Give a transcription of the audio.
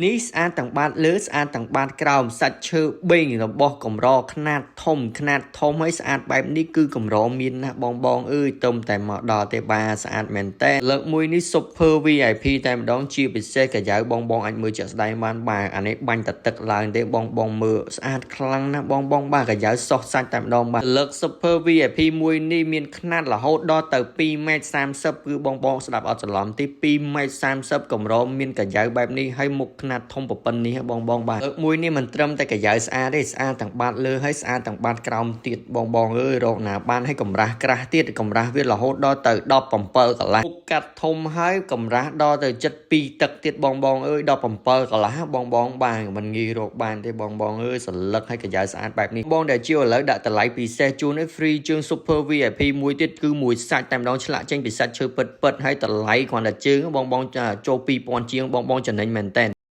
នេះស្អាតទាំងបាតលើស្អាតទាំងបាតក្រោមសាច់ឈើបេងរបស់កម្រខ្នាតធំហើយស្អាតបែបនេះគឺកម្រមានណាស់បងអើយទុំតែមកដល់ទេបាទស្អាតមែនតើលើកមួយនេះ Super VIP តែម្ដងជាពិសេសកាយបងអាចមើលជាក់ស្ដែងបានបាទអានេះបាញ់តទឹកឡើងទេបងមើលស្អាតខ្លាំងណាស់បងបាទកាយសោះសាច់តែម្ដងបាទលើក Super VIP មួយនេះមានខ្នាតរហូតដល់ទៅ 2.30 គឺបងស្ដាប់អត់ច្រឡំទី 2.30 កម្រមានកាយបែបនេះហើយមុខខ្នាតធំប៉ុណ្នេះបងបាទលើកមួយនេះមិនត្រឹមតែកាយស្អាតទេស្អាតទាំងបាតលើហើយស្អាតទាំងបាតក្រោមទៀតបងអើយរកណាបានឲ្យកម្រាស់ក្រាស់ទៀតកម្រាស់វារហូតដល់ទៅ17កន្លះមុខកាត់ធំហើយកម្រាស់ដល់ទៅ72ទឹកទៀតបងអើយ17កន្លះបងបាទមិនងាយរកបានទេបងអើយសន្លឹកឲ្យកាយស្អាតបែបនេះបងដែលជាឥឡូវដាក់តម្លៃពិសេសជូនឲ្យ free ជើង Super VIP មួយទៀតគឺមួយសាច់តែម្ដងឆ្លាក់ចេញពីសាច់ឈើពិតហើយតម្លៃគ្រាន់តែជើងបងចូល 2000 ជាងបងចំណេញមែនតើ